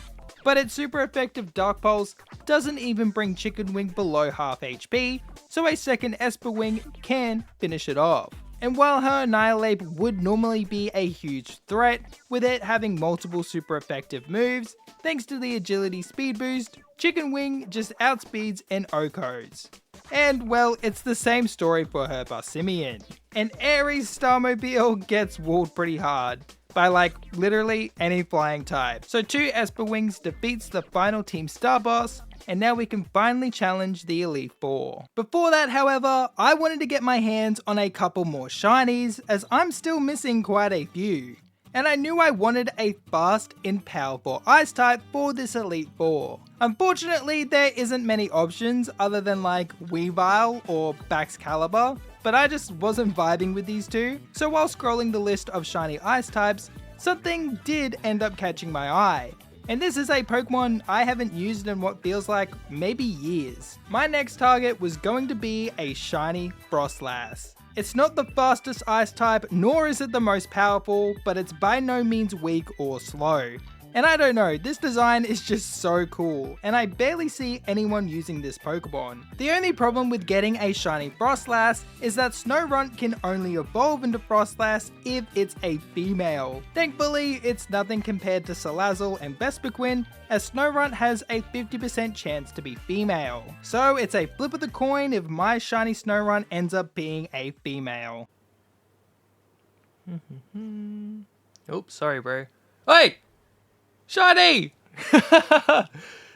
But its super effective Dark Pulse doesn't even bring Chicken Wing below half HP, so a second Esper Wing can finish it off. And while her Annihilate would normally be a huge threat, with it having multiple super effective moves, thanks to the agility speed boost, Chicken Wing just outspeeds and OHKOs. And well, it's the same story for her Barsimian. And Aries Starmobile gets walled pretty hard by like literally any flying type. So 2 Esper Wings defeats the final Team Star boss, and now we can finally challenge the Elite Four. Before that, however, I wanted to get my hands on a couple more shinies as I'm still missing quite a few. And I knew I wanted a fast and powerful ice type for this Elite Four. Unfortunately, there isn't many options other than like Weavile or Baxcalibur, but I just wasn't vibing with these two. So while scrolling the list of shiny ice types, something did end up catching my eye. And this is a Pokemon I haven't used in what feels like maybe years. My next target was going to be a shiny Frostlass. It's not the fastest ice type, nor is it the most powerful, but it's by no means weak or slow. And I don't know, this design is just so cool, and I barely see anyone using this Pokemon. The only problem with getting a shiny Frostlass is that Snorunt can only evolve into Frostlass if it's a female. Thankfully, it's nothing compared to Salazzle and Vespiquen, as Snorunt has a 50% chance to be female. So it's a flip of the coin if my shiny Snorunt ends up being a female. Oops, sorry bro. Wait! Shiny!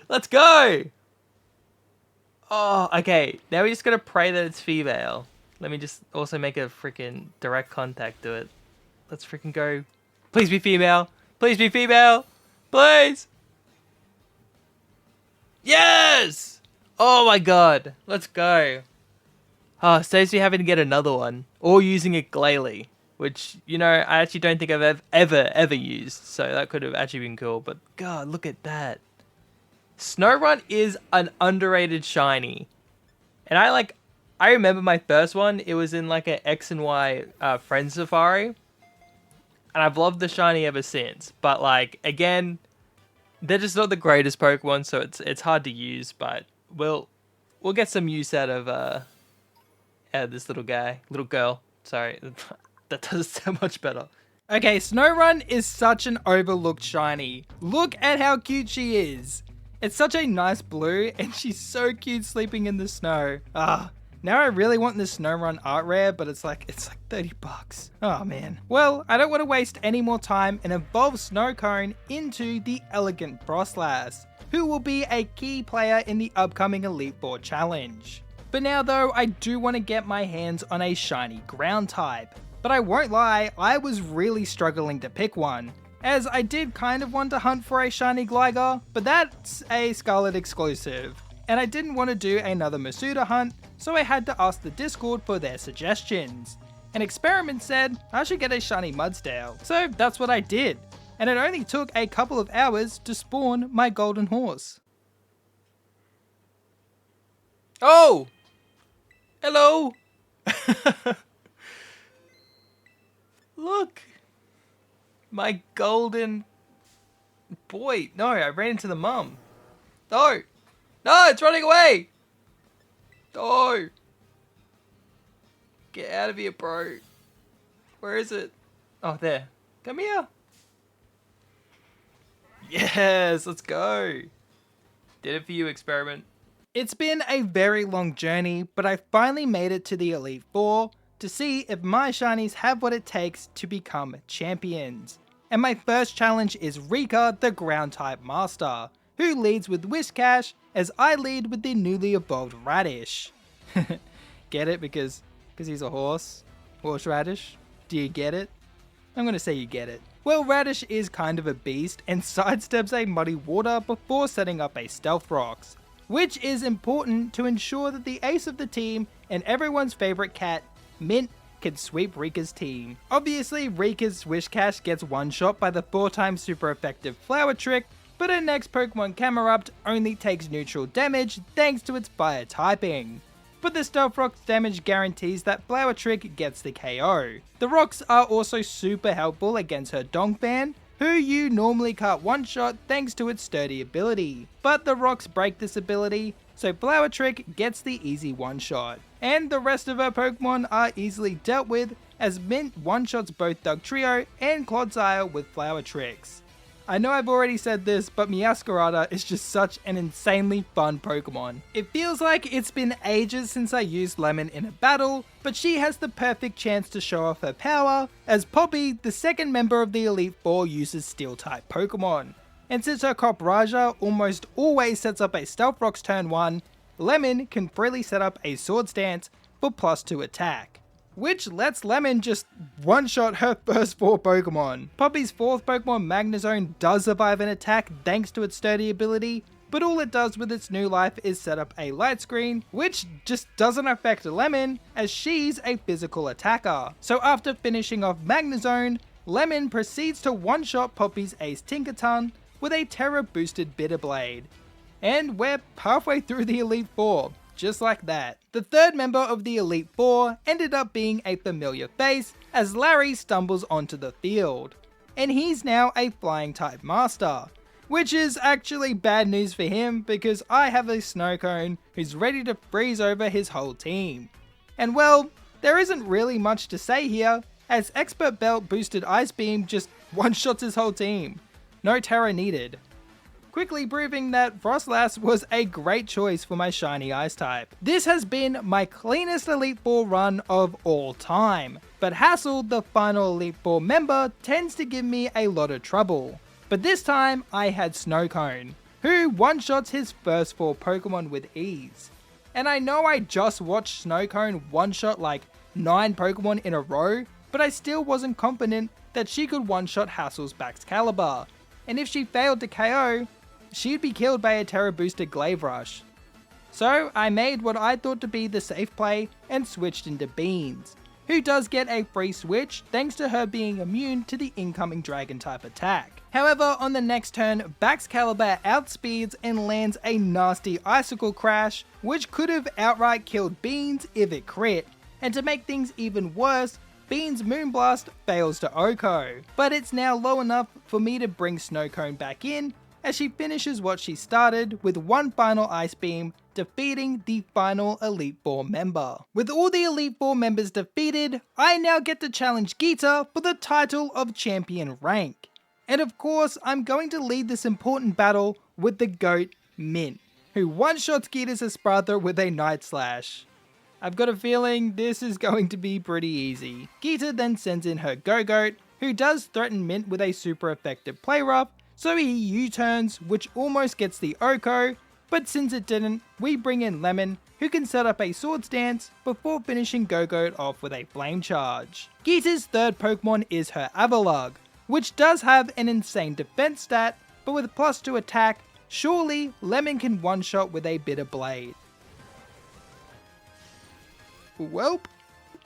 Let's go! Oh, okay. Now we just gotta pray that it's female. Let me just also make a freaking direct contact to it. Let's freaking go. Please be female. Please be female. Please! Yes! Oh my god. Let's go. Oh, saves me having to get another one. Or using a Glalie. Which, you know, I actually don't think I've ever used. So that could have actually been cool. But god, look at that. Snorunt is an underrated shiny. And I remember my first one. It was in like an X and Y Friend Safari. And I've loved the shiny ever since. But like, again, they're just not the greatest Pokemon. So it's hard to use. But we'll get some use out of this little girl. Sorry. That does so much better. Okay, Snorunt is such an overlooked shiny. Look at how cute she is. It's such a nice blue, and she's so cute sleeping in the snow. Now I really want this Snorunt art rare, but it's like $30. Oh man. Well, I don't want to waste any more time and evolve Snowcone into the Elegant Frostlass, who will be a key player in the upcoming Elite Four challenge. But now though, I do want to get my hands on a shiny ground type. But I won't lie, I was really struggling to pick one, as I did kind of want to hunt for a shiny Gligar, but that's a Scarlet exclusive, and I didn't want to do another Masuda hunt, so I had to ask the Discord for their suggestions. An experiment said I should get a shiny Mudsdale, so that's what I did, and it only took a couple of hours to spawn my golden horse. Oh! Hello! Look! My golden boy. No, I ran into the mum. No! No, it's running away! Oh! Get out of here, bro. Where is it? Oh, there. Come here. Yes, let's go. Did it for you, experiment. It's been a very long journey, but I finally made it to the Elite Four to see if my shinies have what it takes to become champions. And my first challenge is Rika, the ground type master, who leads with Whiscash as I lead with the newly evolved Radish. Get it? Because he's a horse? Horseradish? Do you get it? I'm gonna say you get it. Well, Radish is kind of a beast and sidesteps a muddy water before setting up a Stealth Rocks, which is important to ensure that the ace of the team and everyone's favourite cat, Mint, can sweep Rika's team. Obviously, Rika's Whiscash gets one-shot by the 4x super effective Flower Trick, but her next Pokemon Camerupt only takes neutral damage thanks to its fire typing. But the Stealth Rock's damage guarantees that Flower Trick gets the KO. The rocks are also super helpful against her Donphan, who you normally can't one-shot thanks to its sturdy ability. But the rocks break this ability, so Flower Trick gets the easy one-shot. And the rest of her Pokemon are easily dealt with, as Mint one-shots both Dugtrio and Clodsire with Flower Tricks. I know I've already said this, but Meowscarada is just such an insanely fun Pokemon. It feels like it's been ages since I used Lemon in a battle, but she has the perfect chance to show off her power, as Poppy, the second member of the Elite Four, uses Steel-type Pokemon. And since her Cop Raja almost always sets up a Stealth Rocks turn 1, Lemon can freely set up a Swords Dance for +2 attack, which lets Lemon just one-shot her first 4 Pokemon. Poppy's 4th Pokemon, Magnezone, does survive an attack thanks to its sturdy ability, but all it does with its new life is set up a Light Screen, which just doesn't affect Lemon, as she's a physical attacker. So after finishing off Magnezone, Lemon proceeds to one-shot Poppy's Ace Tinkaton with a Terra-boosted Bitterblade. And we're halfway through the Elite Four. Just like that. The third member of the Elite Four ended up being a familiar face as Larry stumbles onto the field. And he's now a flying type master, which is actually bad news for him because I have a snow cone who's ready to freeze over his whole team. And well, there isn't really much to say here, as Expert Belt boosted Ice Beam just one-shots his whole team. No Terra needed. Quickly proving that Frostlass was a great choice for my shiny ice type. This has been my cleanest Elite Four run of all time, but Hassel, the final Elite Four member, tends to give me a lot of trouble. But this time I had Snowcone, who one-shots his first 4 Pokemon with ease. And I know I just watched Snowcone one-shot like 9 Pokemon in a row, but I still wasn't confident that she could one-shot Hassel's Baxcalibur. And if she failed to KO, she'd be killed by a Terra boosted Glaive Rush. So I made what I thought to be the safe play and switched into Beans, who does get a free switch thanks to her being immune to the incoming Dragon type attack. However, on the next turn, Baxcalibur outspeeds and lands a nasty Icicle Crash, which could have outright killed Beans if it crit, and to make things even worse, Beans' Moonblast fails to OHKO, but it's now low enough for me to bring Snowcone back in as she finishes what she started with one final Ice Beam, defeating the final Elite Four member. With all the Elite Four members defeated, I now get to challenge Geeta for the title of Champion rank. And of course, I'm going to lead this important battle with the GOAT, Mint, who one-shots Geeta's Espartha with a Night Slash. I've got a feeling this is going to be pretty easy. Geeta then sends in her Go-Goat, who does threaten Mint with a super effective Play Rough, so he U-turns, which almost gets the OHKO, but since it didn't, we bring in Lemon, who can set up a Swords Dance before finishing Go-Goat off with a Flame Charge. Geeta's third Pokemon is her Avalugg, which does have an insane defense stat, but with +2 attack, surely Lemon can one-shot with a Bitter Blade. Welp.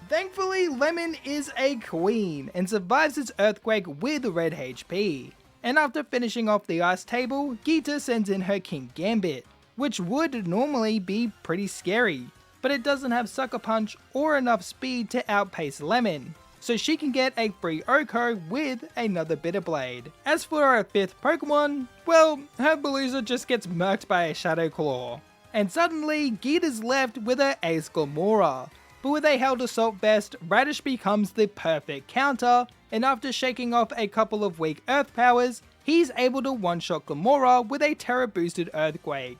Thankfully, Lemon is a queen and survives its Earthquake with red HP. And after finishing off the ice table, Geeta sends in her King Gambit, which would normally be pretty scary, but it doesn't have Sucker Punch or enough speed to outpace Lemon, so she can get a free OHKO with another Bitter Blade. As for her 5th Pokemon, well, her Veluza just gets murked by a Shadow Claw. And suddenly, Geet is left with her Ace Glamora. But with a Held Assault Vest, Radish becomes the perfect counter, and after shaking off a couple of weak Earth powers, he's able to one-shot Glamora with a Terra boosted Earthquake,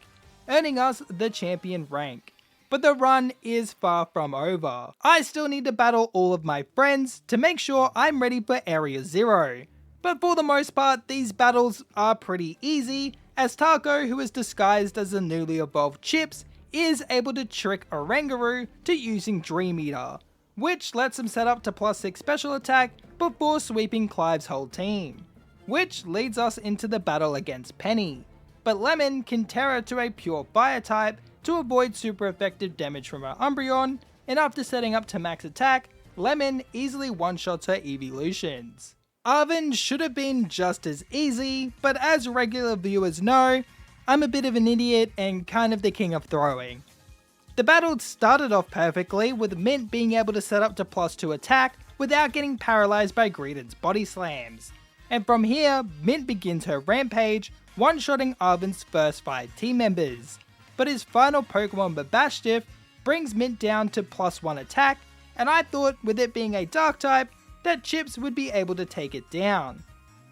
earning us the champion rank. But the run is far from over. I still need to battle all of my friends to make sure I'm ready for Area 0. But for the most part, these battles are pretty easy, as Taco, who is disguised as the newly evolved Chips, is able to trick Oranguru to using Dream Eater, which lets him set up to +6 special attack before sweeping Clive's whole team, which leads us into the battle against Penny. But Lemon can Terra to a pure Fire type to avoid super effective damage from her Umbreon, and after setting up to max attack, Lemon easily one-shots her evolutions. Arven should have been just as easy, but as regular viewers know, I'm a bit of an idiot and kind of the king of throwing. The battle started off perfectly with Mint being able to set up to +2 attack without getting paralyzed by Greedent's body slams. And from here, Mint begins her rampage, one-shotting Arven's first 5 team members. But his final Pokemon Babashift brings Mint down to +1 attack, and I thought with it being a Dark type, that Chips would be able to take it down.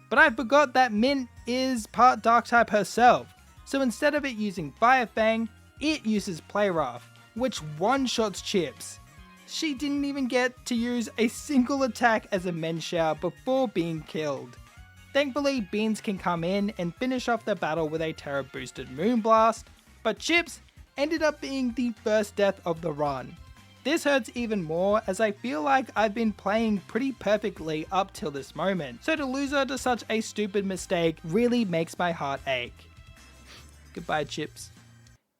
But I forgot that Mint is part Dark type herself, so instead of it using Fire Fang, it uses Play Rough, which one-shots Chips. She didn't even get to use a single attack as a Menshao before being killed. Thankfully, Beans can come in and finish off the battle with a Terra boosted Moonblast, but Chips ended up being the first death of the run. This hurts even more as I feel like I've been playing pretty perfectly up till this moment, so to lose her to such a stupid mistake really makes my heart ache. Goodbye, Chips.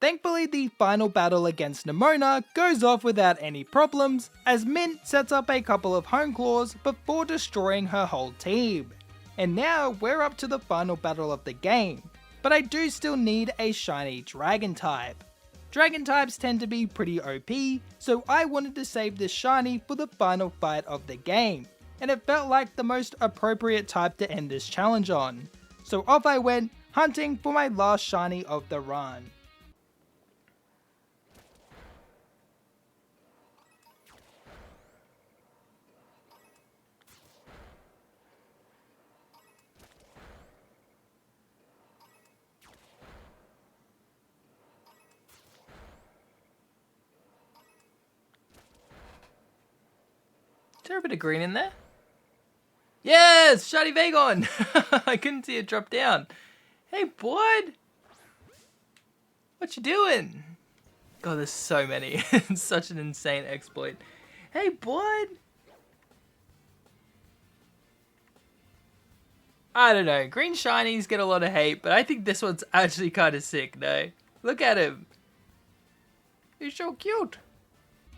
Thankfully, the final battle against Nemona goes off without any problems, as Mint sets up a couple of Hone Claws before destroying her whole team. And now we're up to the final battle of the game, but I do still need a shiny Dragon type. Dragon types tend to be pretty OP, so I wanted to save this shiny for the final fight of the game, and it felt like the most appropriate type to end this challenge on. So off I went, hunting for my last shiny of the run. Is there a bit of green in there? Yes! Shiny Vagon! I couldn't see it drop down. Hey, bud! What you doing? God, there's so many. It's such an insane exploit. Hey, bud! I don't know. Green shinies get a lot of hate, but I think this one's actually kind of sick, no? Look at him. He's so cute.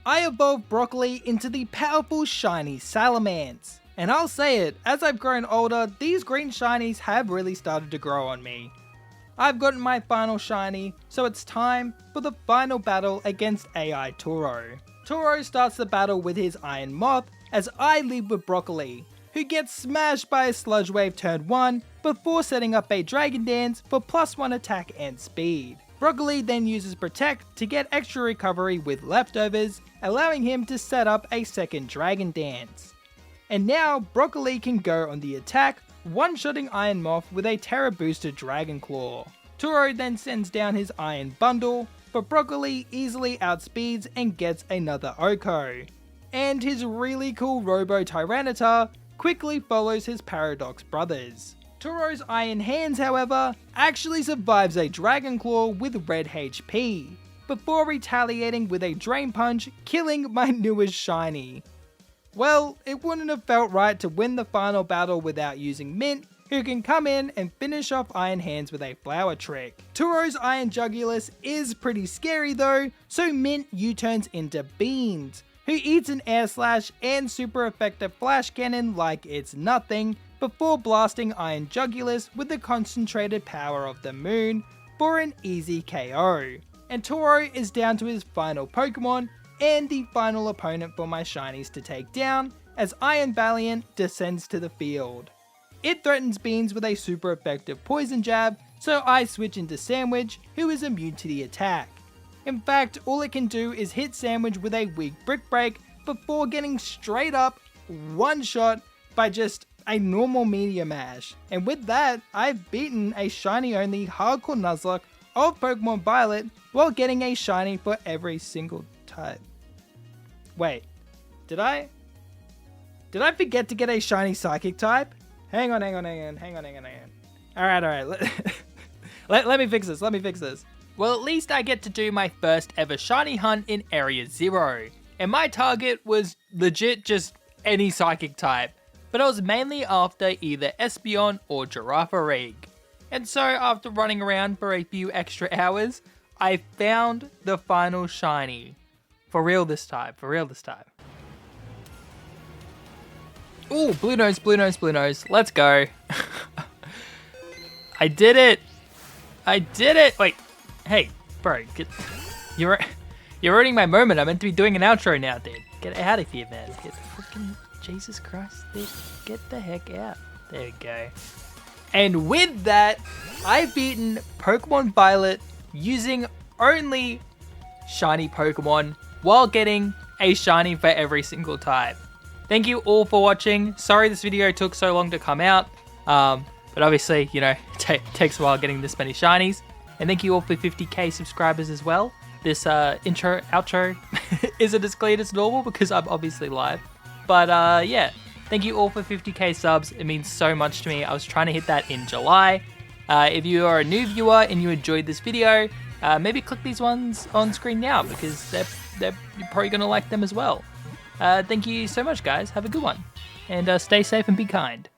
I evolved Broccoli into the powerful shiny Salamence. And I'll say it, as I've grown older, these green shinies have really started to grow on me. I've gotten my final shiny, so it's time for the final battle against AI Turo. Turo starts the battle with his Iron Moth, as I lead with Broccoli, who gets smashed by a Sludge Wave turn 1 before setting up a Dragon Dance for +1 attack and speed. Broccoli then uses Protect to get extra recovery with leftovers, allowing him to set up a second Dragon Dance. And now Broccoli can go on the attack, one-shotting Iron Moth with a Terra boosted Dragon Claw. Turo then sends down his Iron Bundle, but Broccoli easily outspeeds and gets another Oko. And his really cool Robo Tyranitar quickly follows his Paradox brothers. Turo's Iron Hands, however, actually survives a Dragon Claw with red HP, before retaliating with a Drain Punch, killing my newest shiny. Well, it wouldn't have felt right to win the final battle without using Mint, who can come in and finish off Iron Hands with a Flower Trick. Turo's Iron Jugulus is pretty scary though, so Mint U-turns into Beans, who eats an Air Slash and super effective Flash Cannon like it's nothing, before blasting Iron Jugulus with the concentrated power of the moon for an easy KO. And Turo is down to his final Pokemon and the final opponent for my shinies to take down, as Iron Valiant descends to the field. It threatens Beans with a super effective Poison Jab, so I switch into Sandwich, who is immune to the attack. In fact, all it can do is hit Sandwich with a weak Brick Break before getting straight up one shot by just a normal Meteor Mash. And with that, I've beaten a shiny only hardcore Nuzlocke of Pokemon Violet while getting a shiny for every single type. Wait, did I forget to get a shiny Psychic type? Hang on. Alright. Let me fix this. Well, at least I get to do my first ever shiny hunt in Area 0. And my target was legit just any Psychic type. But I was mainly after either Espeon or Girafarig. And so after running around for a few extra hours, I found the final shiny. For real this time. Ooh, blue nose. Let's go. I did it. Wait, hey, bro, you're ruining my moment. I'm meant to be doing an outro now, dude. Get out of here, man. Get fucking Jesus Christ, dude. Get the heck out. There we go. And with that, I've beaten Pokemon Violet using only shiny Pokemon while getting a shiny for every single type. Thank you all for watching. Sorry this video took so long to come out. But obviously, you know, it takes a while getting this many shinies. And thank you all for 50k subscribers as well. This intro, outro isn't as clean as normal because I'm obviously live. But yeah, thank you all for 50k subs. It means so much to me. I was trying to hit that in July. If you are a new viewer and you enjoyed this video, maybe click these ones on screen now because you're probably going to like them as well. Thank you so much, guys. Have a good one. And stay safe and be kind.